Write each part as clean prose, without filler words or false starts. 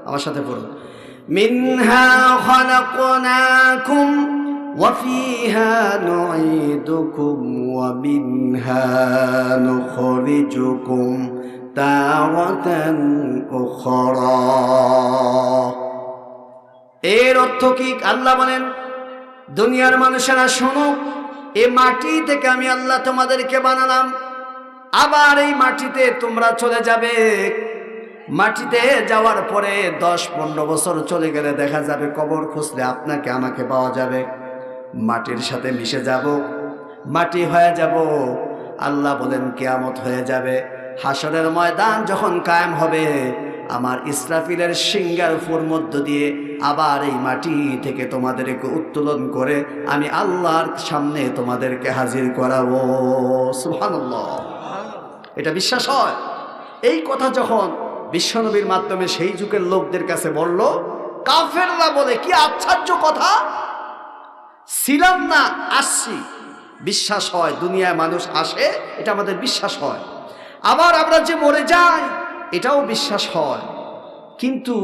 আমার সাথে পড়ুন, মিনহা খালাকনাকুম ওয়া ফিহা নুঈদুকুম ওয়া মিনহা নুখরিজুকুম তাওয়াতান উখরা। এর অর্থ কি? আল্লাহ বলেন, দুনিয়ার মানুষেরা শোনো, এই মাটি থেকে আমি আল্লাহ তোমাদেরকে বানালাম, আবার এই মাটিতে তোমরা চলে যাবে। মাটিতে যাওয়ার পরে 10-15 বছর চলে গেলে দেখা যাবে কবর খুঁজলে আপনাকে আমাকে পাওয়া যাবে, মাটির সাথে মিশে যাব, মাটি হয়ে যাব। আল্লাহ বলেন কিয়ামত হয়ে যাবে, হাসরের ময়দান যখন কায়েম হবে, আমার ইসরাফিলের সিংহার ফুর মধ্য দিয়ে আবার এই মাটি থেকে তোমাদেরকে উত্তোলন করে আমি আল্লাহর সামনে তোমাদেরকে হাজির করাবো। সুবহানাল্লাহ। এটা বিশ্বাস হয়? এই কথা যখন বিশ্বনবীর মাধ্যমে সেই যুগের লোকদের কাছে বলল, কাফেররা বলে কি আশ্চর্য কথা, ছিলাম না, আসছি। বিশ্বাস হয়, দুনিয়ায় মানুষ আসে, এটা আমাদের বিশ্বাস হয়। আবার আমরা যে মরে যাই, এটাও বিশ্বাস হয়। কিন্তু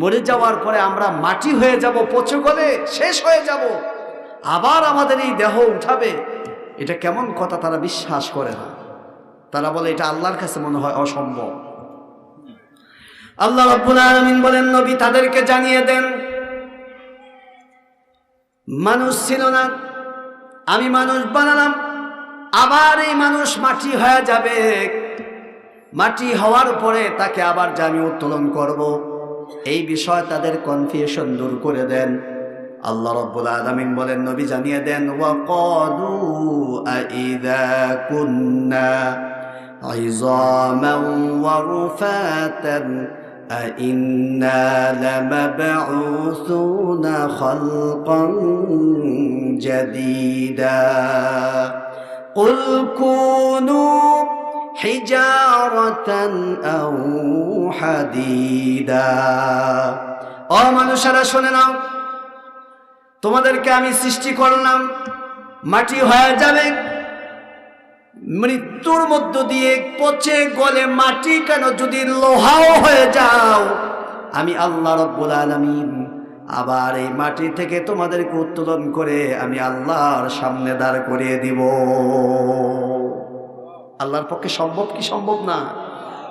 মরে যাওয়ার পরে আমরা মাটি হয়ে যাব, পচে গলে শেষ হয়ে যাব, আবার আমাদের এই দেহ উঠাবে, এটা কেমন কথা? তারা বিশ্বাস করে না। তারা বলে এটা আল্লাহর কাছে মনে হয় অসম্ভব। আল্লাহ রাব্বুল আলামিন বলেন, নবী তাদেরকে জানিয়ে দেন, মানুষ ছিল না, আমি মানুষ বানালাম, আবার এই মানুষ মাটি হয়ে যাবে, মাটি হওয়ার পরে তাকে আবার যে আমি উত্তোলন করব, এই বিষয় তাদের কনফিউশন দূর করে দেন। আল্লাহ রাব্বুল আলামিন বলেন, নবী জানিয়ে দেন, ওয়া ক্বালু আইযা কুন্না ইযামান ওয়া রুফাতান আইন্না লামাবউসুনা খালকান জাদীদা কুল কুনু হিজারাতান আও হাদিদা। ও মানুষেরা শুনে নাও, তোমাদেরকে আমি সৃষ্টি করলাম, মাটি হয়ে যাবে, মৃত্যুর মধ্য দিয়ে পচে গলে মাটি কেন, যদি লোহাও হয়ে যাও, আমি আল্লাহ রাব্বুল আলামিন আবার এই মাটি থেকে তোমাদেরকে উত্তোলন করে আমি আল্লাহর সামনে দাঁড় করিয়ে দিব। আল্লাহর পক্ষে সম্ভব কি সম্ভব না?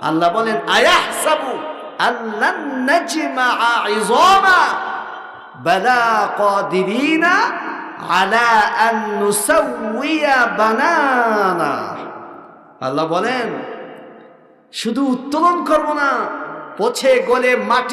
আল্লাহ বলেন, আয়াহসাবু আল্লান নাজমাআ ইযামা বালা কাদিরিনা আলা আন নুসাউইয়া বানানা। আল্লাহ বলেন, শুধু উত্তোলন করব না, পচে গলে মাটি